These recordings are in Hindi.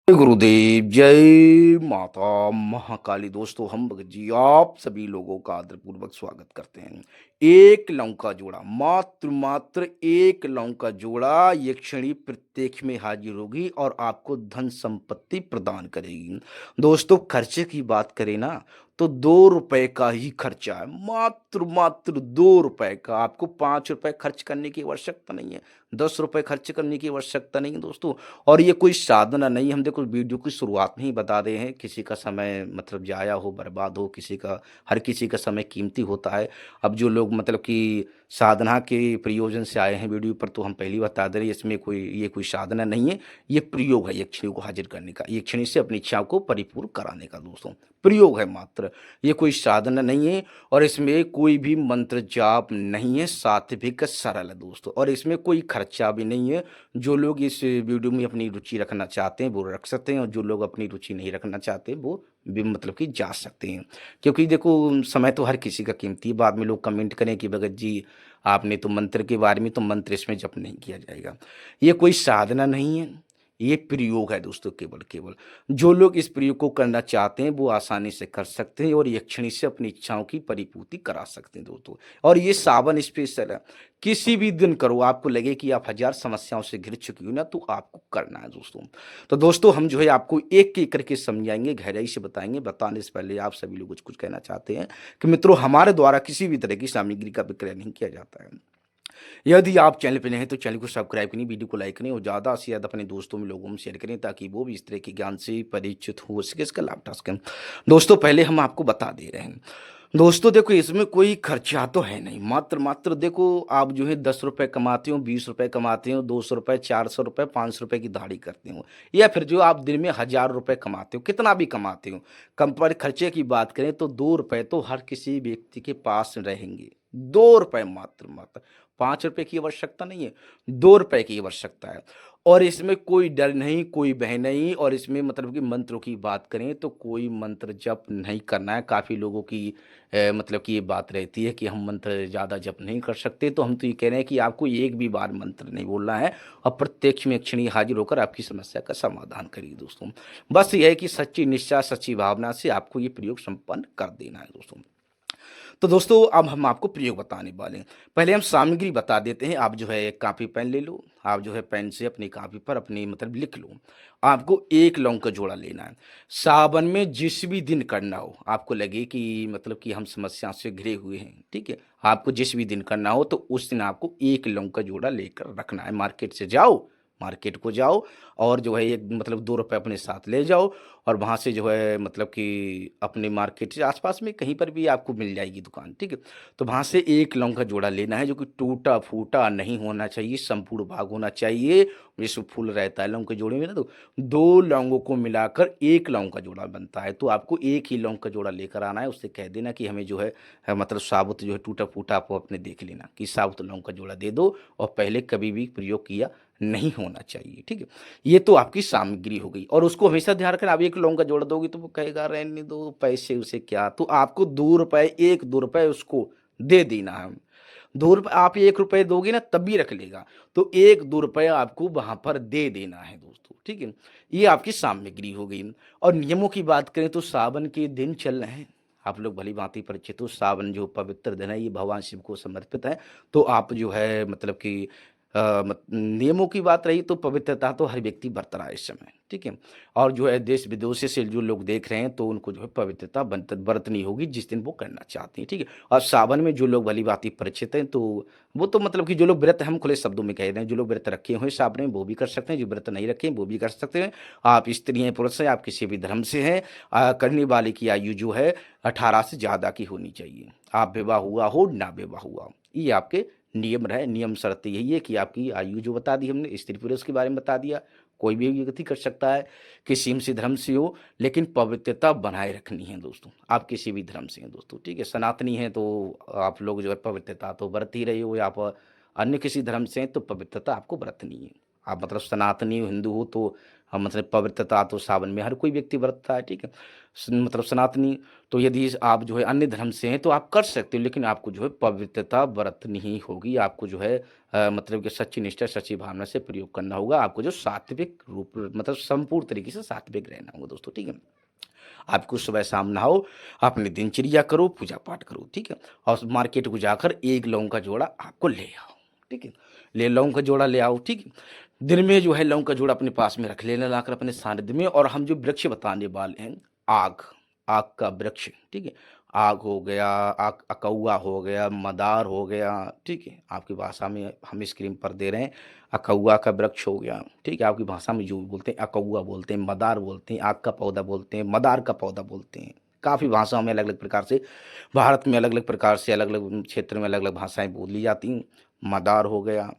जय गुरुदेव, जय माता महाकाली। दोस्तों, हम भगत जी आप सभी लोगों का आदरपूर्वक स्वागत करते हैं। एक लौंग का जोड़ा, मात्र एक लौंग का जोड़ा यक्षिणी प्रत्येक में हाजिर होगी और आपको धन संपत्ति प्रदान करेगी। दोस्तों, खर्चे की बात करें ना तो 2 रुपए का ही खर्चा है। मात्र 2 रुपए का। आपको 5 रुपए खर्च करने की आवश्यकता नहीं है, 10 रुपए खर्च करने की आवश्यकता नहीं है दोस्तों। और ये कोई साधना नहीं, हम देखो वीडियो की शुरुआत में ही बता रहे हैं, किसी का समय मतलब जाया हो, बर्बाद हो, किसी का, हर किसी का समय कीमती होता है। अब जो लोग मतलब कि साधना के प्रयोजन से आए हैं वीडियो पर, तो हम पहली बता दे रहे हैं, इसमें कोई साधना नहीं है। ये प्रयोग है यक्षिणी को हाजिर करने का, यक्षिणी से अपनी इच्छाओं को परिपूर्ण कराने का दोस्तों। प्रयोग है मात्र, ये कोई साधना नहीं है। और इसमें कोई भी मंत्र जाप नहीं है, सात्विक सरल है दोस्तों। और इसमें कोई खर्चा भी नहीं है। जो लोग इस वीडियो में अपनी रुचि रखना चाहते हैं वो रख सकते हैं, और जो लोग अपनी रुचि नहीं रखना चाहते वो भी मतलब कि जा सकते हैं। क्योंकि देखो, समय तो हर किसी का कीमती है। बाद में लोग कमेंट करें कि भगत जी आपने तो मंत्र के बारे में, तो मंत्र इसमें जप नहीं किया जाएगा। ये कोई साधना नहीं है, ये प्रयोग है दोस्तों। केवल केवल जो लोग इस प्रयोग को करना चाहते हैं वो आसानी से कर सकते हैं, और यक्षिणी से अपनी इच्छाओं की परिपूर्ति करा सकते हैं दोस्तों। और ये सावन स्पेशल है, किसी भी दिन करो। आपको लगे कि आप हजार समस्याओं से घिर चुकी हो ना, तो आपको करना है दोस्तों। तो दोस्तों, हम जो है आपको एक एक करके समझाएंगे, गहराई से बताएंगे। बताने से पहले आप सभी लोग कुछ कहना चाहते हैं कि मित्रों, हमारे द्वारा किसी भी तरह की सामग्री का विक्रय नहीं किया जाता है। यदि आप चैनल पे नए हैं तो चैनल को सब्सक्राइब करें, वीडियो को लाइक करें और ज़्यादा से ज़्यादा अपने दोस्तों में, लोगों में शेयर करें, ताकि वो भी इस तरह के ज्ञान से परिचित हो सके, इसका लाभ उठा सकें। दोस्तों, पहले हम आपको बता दे रहे हैं दोस्तों, देखो इसमें कोई खर्चा तो है नहीं। मात्र देखो, आप जो है 10 रुपए कमाते हो, 20 रुपए कमाते हो, 200 रुपए, 400 रुपए, 500 रुपए की दाढ़ी करते हो, या फिर जो आप दिन में 1000 रुपए कमाते हो, कितना भी कमाते हो, कम पर खर्चे की बात करें तो 2 रुपए तो हर किसी व्यक्ति के पास रहेंगे। 2 रुपए मात्र 5 रुपए की आवश्यकता नहीं है, 2 रुपए की आवश्यकता है। और इसमें कोई डर नहीं, कोई भय नहीं। और इसमें मतलब कि मंत्रों की बात करें तो कोई मंत्र जप नहीं करना है। काफ़ी लोगों की मतलब कि ये बात रहती है कि हम मंत्र ज़्यादा जप नहीं कर सकते, तो हम तो ये कह रहे हैं कि आपको एक भी बार मंत्र नहीं बोलना है, और प्रत्यक्ष में यक्षिणी हाजिर होकर आपकी समस्या का समाधान करेगी दोस्तों। बस यह है कि सच्ची निष्ठा, सच्ची भावना से आपको ये प्रयोग संपन्न कर देना है दोस्तों। तो दोस्तों, अब हम आपको प्रयोग बताने वाले हैं। पहले हम सामग्री बता देते हैं। आप जो है एक कापी पेन ले लो, आप जो है पेन से अपनी कापी पर अपनी मतलब लिख लो। आपको एक लौंग का जोड़ा लेना है। सावन में जिस भी दिन करना हो, आपको लगे कि मतलब कि हम समस्या से घिरे हुए हैं, ठीक है, आपको जिस भी दिन करना हो तो उस दिन आपको एक लौंग का जोड़ा लेकर रखना है। मार्केट से जाओ, मार्केट को जाओ, और जो है एक मतलब 2 रुपए अपने साथ ले जाओ। और वहाँ से जो है मतलब कि अपने मार्केट से आसपास में कहीं पर भी आपको मिल जाएगी दुकान, ठीक है। तो वहाँ से एक लौंग का जोड़ा लेना है, जो कि टूटा फूटा नहीं होना चाहिए, संपूर्ण भाग होना चाहिए। जैसे फूल रहता है लौंग के जोड़े में ना, तो 2 लौंगों को मिलाकर एक लौंग का जोड़ा बनता है। तो आपको एक ही लौंग का जोड़ा लेकर आना है। उससे कह देना कि हमें जो है मतलब साबुत जो है टूटा फूटा, आपको अपने देख लेना कि साबुत लौंग का जोड़ा दे दो, और पहले कभी भी प्रयोग किया नहीं होना चाहिए, ठीक है। ये तो आपकी सामग्री हो गई। और उसको हमेशा ध्यान रखना, आप एक लौंग का जोड़ दोगे तो वो कहेगा रहने दो, पैसे उसे क्या। तो आपको 2 रुपए, 1-2 रुपए उसको दे देना है। 2 रुपए आप 1 रुपए दोगे ना तब भी रख लेगा, तो 1-2 रुपए आपको वहां पर दे देना है दोस्तों, ठीक है। ये आपकी सामग्री हो गई। और नियमों की बात करें तो सावन के दिन चल रहे हैं, आप लोग भली भांति परिचित हो। सावन जो पवित्र दिन है, ये भगवान शिव को समर्पित है। तो आप जो है मतलब कि नियमों की बात रही तो पवित्रता तो हर व्यक्ति बरत रहा है इस समय, ठीक है। और जो है देश विदेश से जो लोग देख रहे हैं, तो उनको जो है पवित्रता बरतनी होगी जिस दिन वो करना चाहते हैं, ठीक है। और सावन में जो लोग भली भांति परिचित हैं, तो वो तो मतलब कि जो लोग व्रत, हम खुले शब्दों में कह रहे हैं, जो लोग व्रत रखे हुए सावन में वो भी कर सकते हैं, जो व्रत नहीं रखे हैं वो भी कर सकते हैं। आप स्त्री हैं, पुरुष हैं, आप किसी भी धर्म से हैं, करने वाले की आयु जो है 18 से ज़्यादा की होनी चाहिए। आप विवाह हुआ हो ना विवाह हुआ हो, ये आपके नियम रहे। नियम शर्त यही है कि आपकी आयु जो बता दी हमने, स्त्री पुरुष के बारे में बता दिया, कोई भी व्यक्ति कर सकता है, किसी से धर्म से हो, लेकिन पवित्रता बनाए रखनी है दोस्तों। आप किसी भी धर्म से हैं दोस्तों, ठीक है। सनातनी हैं तो आप लोग जो है पवित्रता तो बरत ही रहे हो, या आप अन्य किसी धर्म से हैं तो पवित्रता आपको बरतनी है। आप मतलब सनातनी हो, हिंदू हो, तो मतलब पवित्रता तो सावन में हर कोई व्यक्ति बरतता है, ठीक है। मतलब सनातनी, तो यदि आप जो है अन्य धर्म से हैं तो आप कर सकते हो, लेकिन आपको जो है पवित्रता बरतनी ही होगी। आपको जो है मतलब कि सच्ची निष्ठा, सच्ची भावना से प्रयोग करना होगा। आपको जो सात्विक रूप मतलब संपूर्ण तरीके से सात्विक रहना होगा दोस्तों, ठीक है। आपको सुबह शाम नहाओ, अपनी दिनचर्या करो, पूजा पाठ करो, ठीक है। और मार्केट को जाकर एक लौंग का जोड़ा आपको ले आओ, ठीक है। ले लौंग का जोड़ा ले आओ, ठीक है। दिन में जो है लौंग का जोड़ा अपने पास में रख लेना, लाकर अपने सानिध्य में। और हम जो वृक्ष बताने वाले हैं, आग, आग का वृक्ष, ठीक है। आग हो गया, आग अकौआ हो गया, मदार हो गया, ठीक है। आपकी भाषा में हम स्क्रीन पर दे रहे हैं, अकौआ का वृक्ष हो गया, ठीक है। आपकी भाषा में जो बोलते हैं अकौआ बोलते हैं, मदार बोलते हैं, आग का पौधा बोलते हैं, मदार का पौधा बोलते हैं। काफ़ी भाषाओं में अलग अलग प्रकार से, भारत में अलग अलग प्रकार से, अलग अलग क्षेत्र में अलग अलग भाषाएं बोली जाती हैं। मदार हो गया,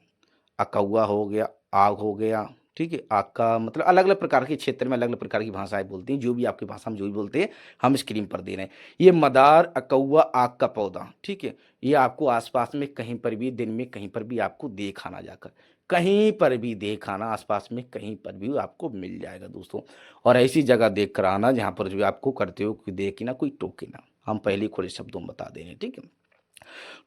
अकौआ हो गया, आग हो गया, ठीक है। आग का मतलब अलग अलग प्रकार के क्षेत्र में अलग अलग प्रकार की भाषाएं बोलती हैं। जो भी आपकी भाषा में जो भी बोलते हैं, हम स्क्रीन पर दे रहे हैं। ये मदार, अकौआ, आग का पौधा, ठीक है। ये आपको आसपास में कहीं पर भी, दिन में कहीं पर भी आपको देख आना, जाकर कहीं पर भी देख आना, आसपास में कहीं पर भी आपको मिल जाएगा दोस्तों। और ऐसी जगह देख कर आना जहाँ पर जो आपको करते हो कोई देखे ना, कोई टोके ना। हम पहले खुले शब्दों में बता दे रहे हैं, ठीक है।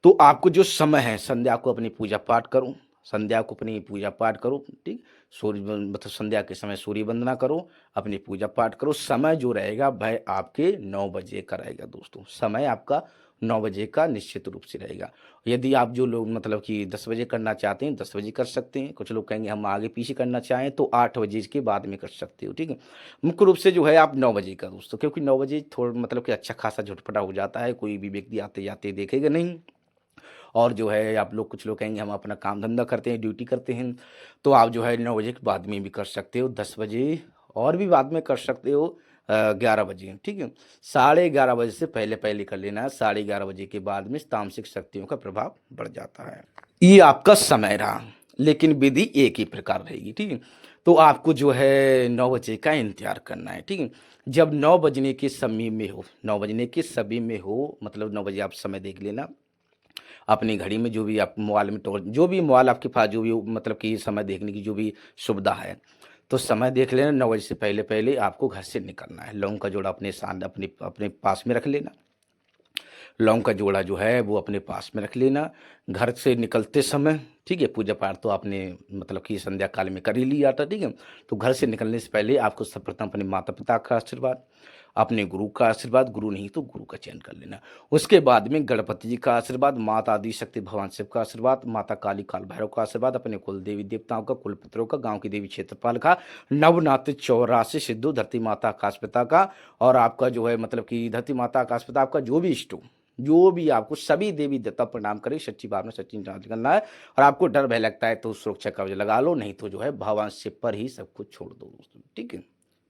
तो आपको जो समय है, संध्या को अपनी पूजा पाठ करो, संध्या को अपनी पूजा पाठ करो, ठीक। सूर्य मतलब संध्या के समय सूर्य वंदना करो, अपनी पूजा पाठ करो। समय जो रहेगा वह आपके 9 बजे का रहेगा दोस्तों। समय आपका 9 बजे का निश्चित रूप से रहेगा। यदि आप जो लोग मतलब कि 10 बजे करना चाहते हैं, 10 बजे कर सकते हैं। कुछ लोग कहेंगे हम आगे पीछे करना चाहें तो 8 बजे के बाद में कर सकते हो, ठीक है। मुख्य रूप से जो है आप 9 बजे का दोस्तों, क्योंकि 9 बजे थोड़ा मतलब कि अच्छा खासा झटपटा हो जाता है, कोई भी व्यक्ति आते जाते देखेगा नहीं। और जो है आप लोग, कुछ लोग कहेंगे हम अपना काम धंधा करते हैं, ड्यूटी करते हैं, तो आप जो है 9 बजे के बाद में भी कर सकते हो, 10 बजे और भी बाद में कर सकते हो, 11 बजे, ठीक है। 11:30 बजे से पहले पहले कर लेना है। 11:30 बजे के बाद में तामसिक शक्तियों का प्रभाव बढ़ जाता है। ये आपका समय रहा, लेकिन विधि एक ही प्रकार रहेगी, ठीक है। तो आपको जो है 9 बजे का इंतजार करना है, ठीक है। जब 9 बजने के समय में हो, 9 बजने के समय में हो, मतलब 9 बजे आप समय देख लेना अपनी घड़ी में, जो भी आप मोबाइल में जो भी मोबाइल आपके पास, जो भी मतलब कि समय देखने की जो भी सुविधा है, तो समय देख लेना। 9 बजे से पहले पहले आपको घर से निकलना है। लौंग का जोड़ा अपने साथ अपने अपने पास में रख लेना। लौंग का जोड़ा जो है वो अपने पास में रख लेना। घर से निकलते समय, ठीक है, पूजा पाठ तो आपने मतलब कि संध्या काल में कर ही लिया था, ठीक है। तो घर से निकलने से पहले आपको सर्वप्रथम अपने माता पिता का आशीर्वाद, अपने गुरु का आशीर्वाद, गुरु नहीं तो गुरु का चयन कर लेना। उसके बाद में गणपति जी का आशीर्वाद, माता आदि शक्ति भगवान शिव का आशीर्वाद, माता काली काल भैरव का आशीर्वाद, अपने कुल देवी देवताओं का, कुल पितरों का, गांव की देवी क्षेत्रपाल का, नवनाथ 84 सिद्धू, धरती माता आकाश पिता का, और आपका जो है मतलब कि धरती माता आकाश पिता आपका जो भी इष्ट हो, जो भी आपको सभी देवी देवता प्रणाम करें, सच्ची भावना सच्ची निष्ठा करना है। और आपको डर भय लगता है तो सुरक्षा कवच लगा लो, नहीं तो जो है भगवान शिव पर ही सब कुछ छोड़ दो दोस्तों, ठीक है।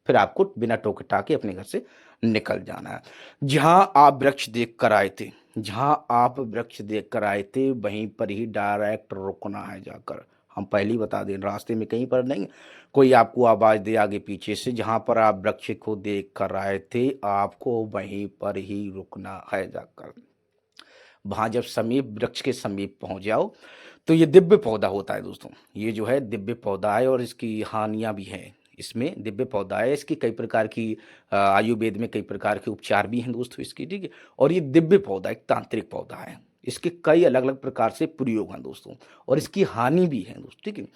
फिर आपको बिना टोके टाके अपने घर से निकल जाना है। जहां आप वृक्ष देख कर आए थे, जहां आप वृक्ष देख कर आए थे वहीं पर ही डायरेक्ट रुकना है जाकर। हम पहले ही बता दें, रास्ते में कहीं पर नहीं कोई आपको आवाज दे आगे पीछे से। जहां पर आप वृक्ष को देख कर आए थे आपको वहीं पर ही रुकना है जाकर। वहां जब समीप, वृक्ष के समीप पहुंच जाओ, तो ये दिव्य पौधा होता है दोस्तों। ये जो है दिव्य पौधा है और इसकी हानियां भी हैं। इसमें दिव्य पौधा है, इसकी कई प्रकार की आयुर्वेद में कई प्रकार के उपचार भी हैं दोस्तों इसकी, ठीक है। और ये दिव्य पौधा एक तांत्रिक पौधा है। इसके कई अलग अलग प्रकार से प्रयोग हैं दोस्तों, और इसकी हानि भी है दोस्तों, ठीक है।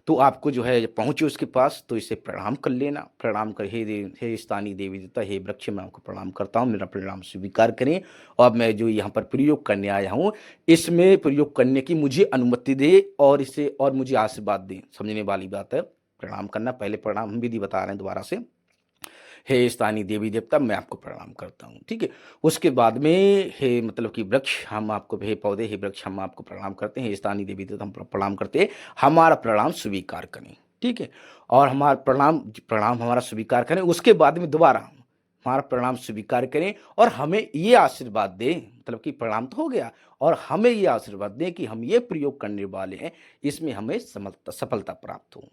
तो आपको जो है पहुंचे उसके पास तो इसे प्रणाम कर लेना। प्रणाम कर, हे स्थानीय देवी देवता, हे वृक्ष, मैं आपको प्रणाम करता हूँ, मेरा प्रणाम स्वीकार करें। और मैं जो यहाँ पर प्रयोग करने आया हूँ, इसमें प्रयोग करने की मुझे अनुमति दे और इसे और मुझे आशीर्वाद दें। समझने वाली बात है, प्रणाम करना। पहले प्रणाम हम विधि बता रहे हैं दोबारा से। हे स्थानीय देवी देवता, मैं आपको प्रणाम करता हूँ, ठीक है। उसके बाद में हे मतलब कि वृक्ष, हम आपको, हे पौधे, हे वृक्ष, हम आपको प्रणाम करते हैं। हे स्थानीय देवी देवता, हम प्रणाम करते हैं, हमारा प्रणाम स्वीकार करें, ठीक है। और हमारा प्रणाम प्रणाम हमारा स्वीकार करें। उसके बाद में दोबारा हमारा प्रणाम स्वीकार करें और हमें ये आशीर्वाद दें, मतलब कि प्रणाम तो हो गया, और हमें ये आशीर्वाद दें कि हम ये प्रयोग करने वाले हैं, इसमें हमें सफलता प्राप्त हो,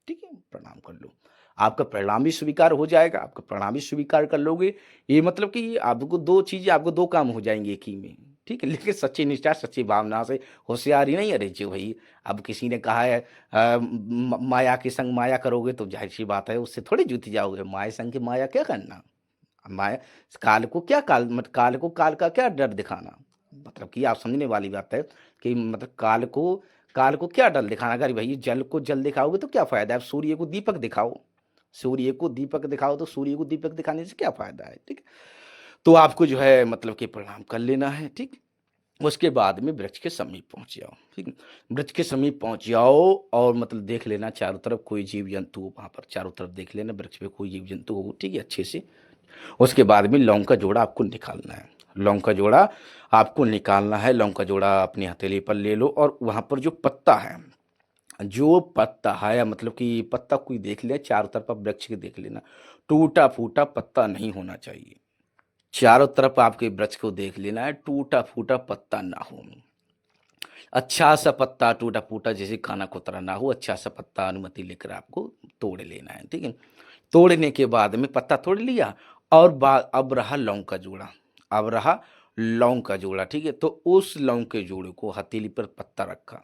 ठीक है। प्रणाम कर लो, आपका प्रणाम भी स्वीकार हो जाएगा। आपका प्रणाम भी स्वीकार कर लोगे, ये मतलब कि आपको दो चीजें, आपको दो काम हो जाएंगे एक ही में। ठीक है? लेकिन सच्ची निष्ठा, सच्ची भावना से होशियारी नहीं अरे जी भई, अब किसी ने कहा है माया के संग माया करोगे तो ज़ाहिर-सी बात है उससे थोड़ी जूझ जाओगे। माया संग की माया क्या करना? माया काल को क्या काल को काल का क्या डर दिखाना? मतलब कि आप समझने वाली बात है कि मतलब काल को क्या डर दिखाना? अगर भई जल को जल दिखाओगे तो क्या फ़ायदा है? अब सूर्य को दीपक दिखाओ, सूर्य को दीपक दिखाओ तो सूर्य को दीपक दिखाने से क्या फ़ायदा है? ठीक है? तो आपको जो है मतलब कि प्रणाम कर लेना है, ठीक? उसके बाद में वृक्ष के समीप पहुँच जाओ, ठीक है? वृक्ष के समीप पहुँच जाओ और मतलब देख लेना चारों तरफ कोई जीव-जंतु हो वहाँ पर, चारों तरफ देख लेना वृक्ष पे कोई जीव-जंतु हो, ठीक है? अच्छे से। उसके बाद में लौंग का जोड़ा आपको निकालना है। लौंग का जोड़ा आपको निकालना है, लौंग का जोड़ा अपनी हथेली पर ले लो और वहाँ पर जो पत्ता है या मतलब कि पत्ता कोई देख ले, चारों तरफ आप वृक्ष के देख लेना, टूटा-फूटा पत्ता नहीं होना चाहिए। चारों तरफ आपके वृक्ष को देख लेना है, टूटा-फूटा पत्ता ना हो। अच्छा-सा पत्ता टूटा-फूटा जैसे काना-कोतरा ना हो, अच्छा-सा पत्ता अनुमति लेकर आपको तोड़ लेना है, ठीक है? तोड़ने के बाद में पत्ता तोड़ लिया और अब रहा लौंग का जोड़ा, अब रहा लौंग का जोड़ा, ठीक है? तो उस लौंग के जोड़े को हथेली पर पत्ता रखा,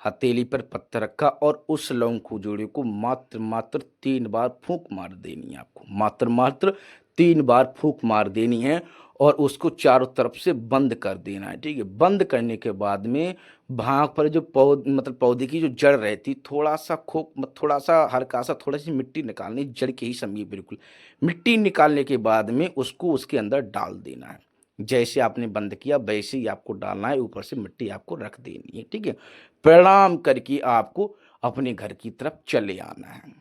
हथेली पर पत्ता रखा और उस लौंग को जोड़े को मात्र 3 बार फूँक मार देनी है आपको, मात्र 3 बार फूँक मार देनी है और उसको चारों तरफ से बंद कर देना है, ठीक है? बंद करने के बाद में वहाँ पर जो मतलब पौधे की जो जड़ रहती, थोड़ा-सा हल्का-सा थोड़ी-सी मिट्टी निकालनी, जड़ के ही समीप बिल्कुल। मिट्टी निकालने के बाद में उसको उसके अंदर डाल देना है। जैसे आपने बंद किया वैसे ही आपको डालना है, ऊपर से मिट्टी आपको रख देनी है, ठीक है? प्रणाम करके आपको अपने घर की तरफ चले आना है।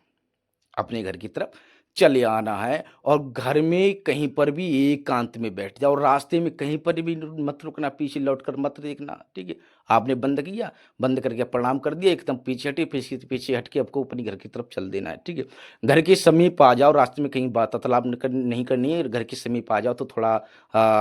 अपने घर की तरफ चले आना है और घर में कहीं पर भी एकांत में बैठ जाओ, रास्ते में कहीं पर भी मत रुकना, पीछे लौटकर मत देखना, ठीक है? आपने बंद किया, बंद करके प्रणाम कर दिया, एकदम पीछे हटे, पीछे पीछे हट के आपको अपने घर की तरफ चल देना है, ठीक है? घर के समीप आ जाओ, रास्ते में कहीं वार्तालाप नहीं करनी है, घर के समीप आ जाओ तो थोड़ा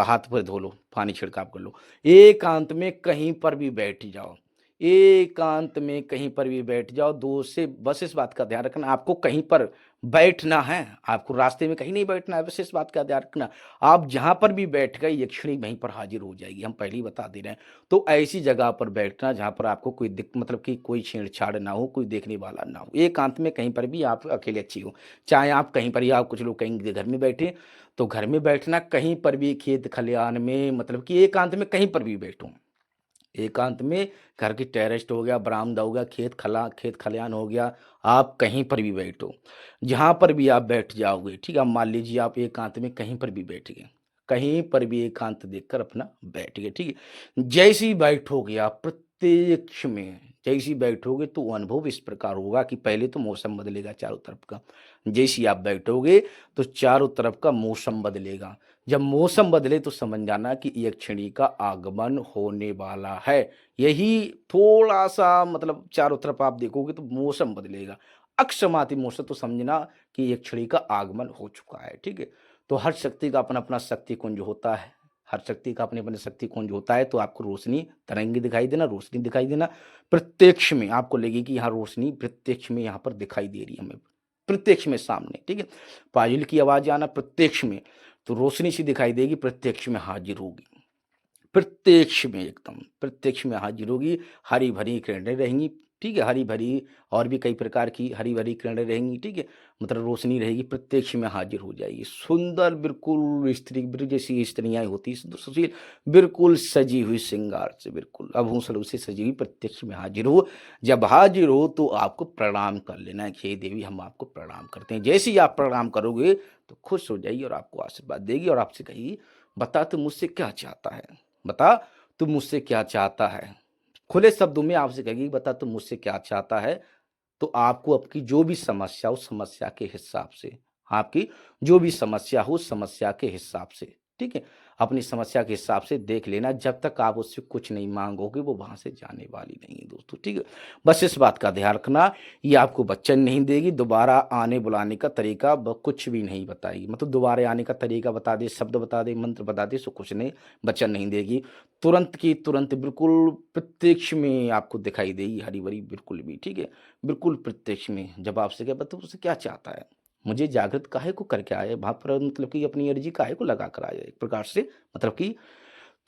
हाथ-पैर धो लो, पानी छिड़काव कर लो। एकांत में कहीं पर भी बैठ जाओ, एकांत में कहीं पर भी बैठ जाओ, 2 से बस इस बात का ध्यान रखना आपको कहीं पर बैठना है, आपको रास्ते में कहीं नहीं बैठना है, बस इस बात का ध्यान रखना। आप जहाँ पर भी बैठ गए यक्षिणी वहीं पर हाज़िर हो जाएगी, हम पहले ही बता दे रहे हैं। तो ऐसी जगह पर बैठना जहाँ पर आपको कोई मतलब कि कोई छेड़-छाड़ ना हो, कोई देखने वाला ना हो। एकांत में कहीं पर भी आप अकेले अच्छी हो, चाहे आप कहीं पर ही आप कुछ लोग कहेंगे घर में बैठे, तो घर में बैठना, कहीं पर भी खेत खलिहान में मतलब कि एकांत में कहीं पर भी बैठो। एकांत में घर की टेरेस हो गया, बरामदा हो गया, खेत खलिहान हो गया, आप कहीं पर भी बैठो। जहाँ पर भी आप बैठ जाओगे, ठीक है? अब मान लीजिए आप एकांत में कहीं पर भी बैठ गए, कहीं पर भी एकांत देखकर अपना बैठ गए, ठीक है? जैसे ही बैठोगे आप प्रत्यक्ष में, जैसे ही बैठोगे तो अनुभव इस प्रकार होगा कि पहले तो मौसम बदलेगा चारों तरफ का। जैसे ही आप बैठोगे तो चारों तरफ का मौसम बदलेगा। जब मौसम बदले तो समझ जाना कि यक्षिणी का आगमन होने वाला है। यही थोड़ा-सा मतलब चारों तरफ आप देखोगे तो मौसम बदलेगा। अकस्माती मौसम तो समझना कि यक्षिणी का आगमन हो चुका है, ठीक है? तो हर शक्ति का अपना-अपना शक्तिकुंज होता है। हर शक्ति का अपने-अपने शक्तिकुंज होता है, तो आपको रोशनी तरंगे दिखाई देना, रोशनी दिखाई देना। प्रत्यक्ष में आपको लगेगी कि यहाँ रोशनी प्रत्यक्ष में यहाँ पर दिखाई दे रही है हमें। प्रत्यक्ष में सामने, ठीक है? पायल की आवाज़ आना प्रत्यक्ष में। तो रोशनी सी दिखाई देगी, प्रत्यक्ष में हाजिर होगी। प्रत्यक्ष में एकदम, प्रत्यक्ष में हाजिर होगी, हरी-भरी किरणें रहेंगी, ठीक है? हरी-भरी और भी कई प्रकार की हरी-भरी किरणें रहेंगी, ठीक है? मतलब रोशनी रहेगी, प्रत्यक्ष में हाजिर हो जाएगी। सुंदर बिल्कुल स्त्री जैसी स्त्रियाँ होती हैं, सुशील बिल्कुल सजी हुई श्रृंगार से बिल्कुल आभूषणों से सजी हुई प्रत्यक्ष में हाजिर हो। जब हाजिर हो तो आपको प्रणाम कर लेना है कि हे देवी हम आपको प्रणाम करते हैं। जैसे ही आप प्रणाम करोगे तो खुश हो जाएगी और आपको आशीर्वाद देगी और आपसे कहेगी, "बता तू मुझसे क्या चाहता है? बता तू मुझसे क्या चाहता है?" खुले शब्दों में आपसे कहेगी, "बता तू मुझसे क्या चाहता है?" तो आपको आपकी जो भी समस्या हो, उस समस्या के हिसाब से, आपकी जो भी समस्या हो, उस समस्या के हिसाब से, ठीक है? अपनी समस्या के हिसाब से देख लेना, जब तक आप उससे कुछ नहीं माँगोगे, वो वहाँ से जाने वाली नहीं है दोस्तों, ठीक है? बस इस बात का ध्यान रखना, ये आपको वचन नहीं देगी, दोबारा आने बुलाने का तरीका कुछ भी नहीं बताएगी। मतलब दोबारा आने का तरीका बता दे, शब्द बता दे, मंत्र बता दे, सो कुछ नहीं, वचन नहीं देगी। तुरंत की तुरंत बिल्कुल प्रत्यक्ष में आपको दिखाई देगी हरी-भरी बिल्कुल भी, ठीक है? बिल्कुल प्रत्यक्ष में जब आपसे क्या मतलब उससे क्या चाहता है? मुझे जागृत काहे को करके आए? वहाँ पर मतलब कि अपनी अर्जी काहे को लगा कर आए? एक प्रकार से मतलब कि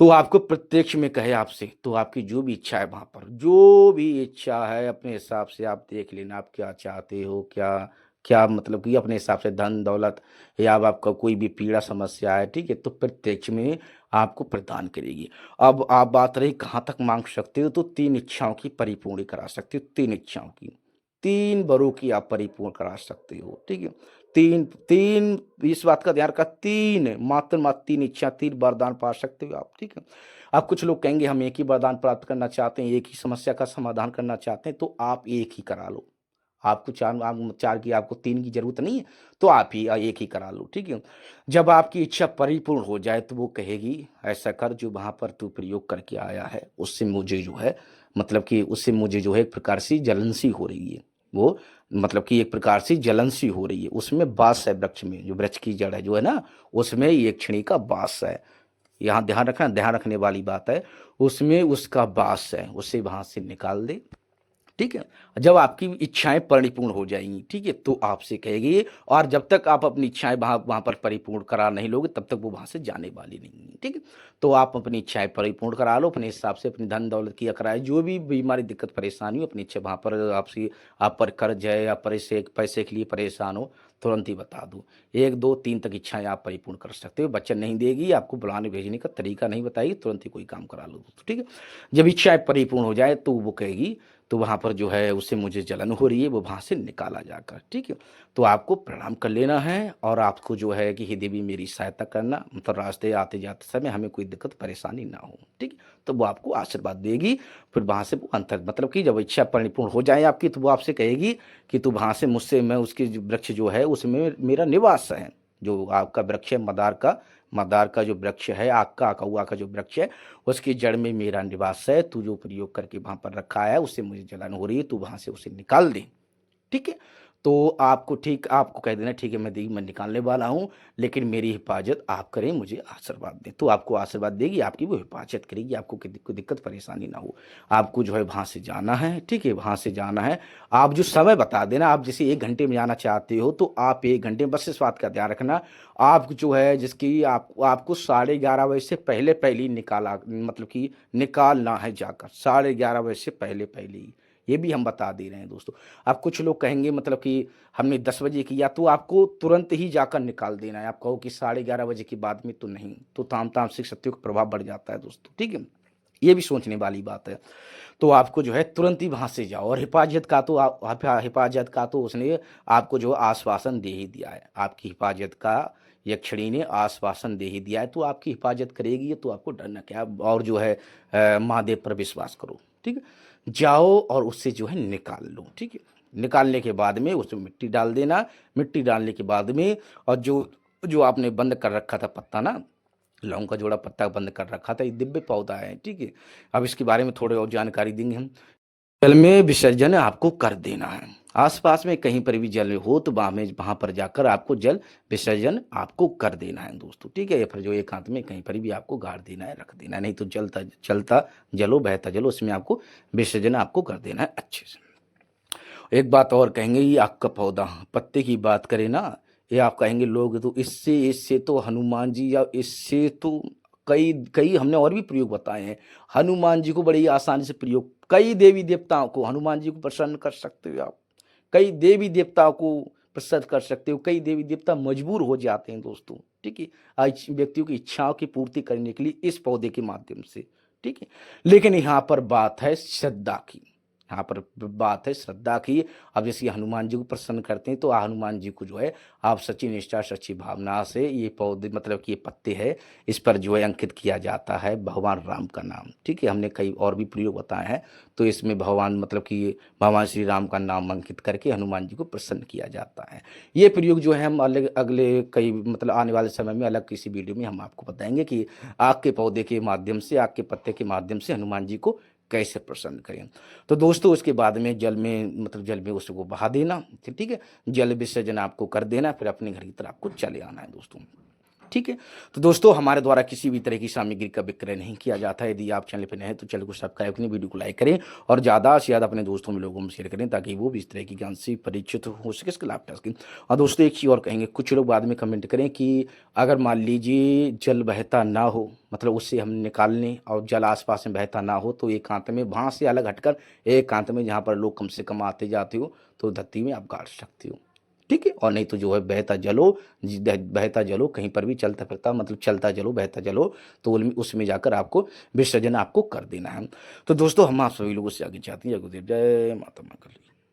तो आपको प्रत्यक्ष में कहे आपसे, तो आपकी जो भी इच्छा है वहाँ पर, जो भी इच्छा है अपने हिसाब से आप देख लेना, आप क्या चाहते हो, क्या क्या मतलब कि अपने हिसाब से धन दौलत या अब आपका कोई भी पीड़ा समस्या है, ठीक है, तो प्रत्यक्ष में आपको प्रदान करेगी। अब आप बात रही कहाँ तक मांग सकते हो, तो 3 इच्छाओं की परिपूर्ण करा सकते हो, 3 इच्छाओं की, 3 वरों की आप परिपूर्ण करा सकते हो, ठीक है। 3 3 इस बात का ध्यान रखा, 3 मात्र 3 इच्छा, 3 वरदान पा सकते हो आप, ठीक है। अब कुछ लोग कहेंगे हम एक ही वरदान प्राप्त करना चाहते हैं, एक ही समस्या का समाधान करना चाहते हैं, तो आप एक ही करा लो। आपको 4 की, आपको 3 की ज़रूरत नहीं है, तो आप ही एक ही करा लो, ठीक है। जब आपकी इच्छा परिपूर्ण हो जाए, तो वो कहेगी ऐसा कर जो वहाँ पर तू प्रयोग करके आया है, उससे मुझे जो है मतलब कि उससे मुझे जो है एक प्रकार से जलन सी हो रही है। वो मतलब कि एक प्रकार से जलन सी हो रही है, उसमें बाँस है वृक्ष में, जो वृक्ष की जड़ है जो है ना, उसमें एक छड़ी का बाँस है। यहाँ ध्यान रखना, ध्यान रखने वाली बात है, उसमें उसका बाँस है, उसे वहाँ से निकाल दे। ठीक है? जब आपकी इच्छाएँ परिपूर्ण हो जाएँगी, ठीक है? तो आपसे कहेगी, और जब तक आप अपनी इच्छाएँ वहाँ वहाँ पर परिपूर्ण करा नहीं लोगे, तब तक वो वहाँ से जाने वाली नहीं है, ठीक है? तो आप अपनी इच्छाएँ परिपूर्ण करा लो, अपने हिसाब से अपनी धन-दौलत की कराए, जो भी बीमारी, दिक्कत, परेशानी हो, अपनी इच्छा वहाँ पर आपसी आप पर कर्ज है या पैसे पैसे के लिए परेशान हो, तुरंत ही बता दो। 1, 2, 3 तक इच्छाएँ आप परिपूर्ण कर सकते हो। वचन नहीं देगी, आपको बुलाने भेजने का तरीका नहीं बताएगी, तुरंत ही कोई काम करा लो दोस्तों, ठीक है? जब इच्छाएँ परिपूर्ण हो जाए, तो वो कहेगी, तो वहाँ पर जो है उससे मुझे जलन हो रही है, वो वहाँ से निकाला जाकर, ठीक है? तो आपको प्रणाम कर लेना है, और आपको जो है कि हे देवी मेरी सहायता करना, मतलब रास्ते आते-जाते समय हमें कोई दिक्कत परेशानी ना हो, ठीक है? तो वो आपको आशीर्वाद देगी, फिर वहाँ से वो अंतर मतलब कि जब इच्छा परिपूर्ण हो जाए आपकी, तो वो आपसे कहेगी कि तू वहाँ से मुझसे, मैं उसके जो वृक्ष जो है उसमें मेरा निवास है। जो आपका वृक्ष है मदार का जो वृक्ष है, आक का अकउआ का जो वृक्ष है, उसकी जड़ में मेरा निवास है, तू जो प्रयोग करके वहाँ पर रखा है, उससे मुझे जलन हो रही है, तू वहाँ से उसे निकाल दे। ठीक है? तो आपको कह देना, ठीक है मैं निकालने वाला हूँ, लेकिन मेरी हिफ़ाज़त आप करें, मुझे आशीर्वाद दें। तो आपको आशीर्वाद देगी, आपकी वो हिफ़ाज़त करेगी, आपको कोई दिक्कत परेशानी ना हो। आपको जो है वहाँ से जाना है, ठीक है? वहाँ से जाना है। आप जो समय बता देना, आप जैसे 1 घंटे में जाना चाहते हो, तो आप 1 घंटे में, बस इस बात का ध्यान रखना, आप जो है जिसकी आपको 11:30 बजे से पहले ही मतलब कि निकालना है जाकर, 11:30 बजे से पहले ही। ये भी हम बता दे रहे हैं दोस्तों। अब कुछ लोग कहेंगे मतलब कि हमने 10 बजे किया, तो आपको तुरंत ही जाकर निकाल देना है। आप कहो कि 11:30 बजे के बाद में, तो नहीं, तो तामसिक शक्तियों का प्रभाव बढ़ जाता है दोस्तों, ठीक है? ये भी सोचने वाली बात है। तो आपको जो है तुरंत ही वहाँ से जाओ, और हिफ़ाज़त का तो उसने आपको जो आश्वासन दे ही दिया है। आपकी हिफ़ाज़त का यक्षिणी ने आश्वासन दे ही दिया है, तो आपकी हिफ़ाज़त करेगी, तो आपको डरना क्या है? और जो है महादेव पर विश्वास करो, ठीक है? जाओ और उससे जो है निकाल लो, ठीक है? निकालने के बाद में उसमें मिट्टी डाल देना, मिट्टी डालने के बाद में, और जो जो आपने बंद कर रखा था पत्ता ना, लौंग का जोड़ा पत्ता बंद कर रखा था, ये दिव्य पौधा है, ठीक है? अब इसके बारे में थोड़ी और जानकारी देंगे हम। जल में विसर्जन आपको कर देना है। आस-पास में कहीं पर भी जल हो, तो वहाँ पर जाकर आपको जल विसर्जन आपको कर देना है दोस्तों, ठीक है? या फिर जो एकांत में कहीं पर भी आपको गाड़ देना है, रख देना है, नहीं तो चलता चलता जलो, बहता जलो, उसमें आपको विसर्जन आपको कर देना है अच्छे से। एक बात और कहेंगे, ये आक का पौधा, पत्ते की बात करें ना, ये आप कहेंगे लोग, तो इससे इससे तो हनुमान जी, या इससे तो कई कई हमने और भी प्रयोग बताए हैं। हनुमान जी को बड़ी आसानी से प्रयोग, कई देवी देवताओं को हनुमान जी को प्रसन्न कर सकते हो आप। कई देवी देवताओं को प्रसन्न कर सकते हो, कई देवी देवता मजबूर हो जाते हैं दोस्तों, ठीक है? आज व्यक्तियों की इच्छाओं की पूर्ति करने के लिए इस पौधे के माध्यम से, ठीक है? लेकिन यहाँ पर बात है श्रद्धा की, यहाँ पर बात है श्रद्धा की। अब जैसे हनुमान जी को प्रसन्न करते हैं, तो हनुमान जी को जो है आप सच्ची निष्ठा, सच्ची भावना से ये पौधे मतलब कि ये पत्ते हैं, इस पर जो है अंकित किया जाता है भगवान राम का नाम, ठीक है? हमने कई और भी प्रयोग बताए हैं, तो इसमें भगवान मतलब कि भगवान श्री राम का नाम अंकित करके हनुमान जी को प्रसन्न किया जाता है। ये प्रयोग जो है हम अलग अगले कई मतलब आने वाले समय में अलग किसी वीडियो में हम आपको बताएंगे कि आग के पौधे के माध्यम से, आग के पत्ते के माध्यम से हनुमान जी को कैसे प्रसन्न करें। तो दोस्तों उसके बाद में जल में उसको बहा देना, ठीक है? जल विसर्जन आपको कर देना, फिर अपने घर की तरफ आपको चले आना है दोस्तों। ठीक है? तो दोस्तों हमारे द्वारा किसी भी तरह की सामग्री का विक्रय नहीं किया जाता है। यदि आप चैनल पे नए हैं तो चैनल को सब्सक्राइब करें, वीडियो को लाइक करें और ज़्यादा से ज़्यादा अपने दोस्तों में लोगों में शेयर करें ताकि वो भी इस तरह की ज्ञान से परिचित हो सके, इसका लाभ उठा सकें। और दोस्तों एक चीज़ और कहेंगे, कुछ लोग बाद में कमेंट करें कि अगर मान लीजिए जल बहता ना हो, मतलब उससे हम निकाल लें और जल आस-पास में बहता ना हो तो एकांत में वहाँ से अलग हटकर एकांत में जहाँ पर लोग कम से कम आते-जाते हो तो धरती में आप गाड़ सकते हो। ठीक है? और नहीं तो जो है बहता जल हो, बहता जल हो, कहीं पर भी चलता फिरता मतलब चलता जल हो, बहता जल हो, तो उनमें उसमें जाकर आपको विसर्जन आपको कर देना है। तो दोस्तों हम आप सभी लोगों से आगे चाहते हैं, जय गुरुदेव, जय माता मंगल।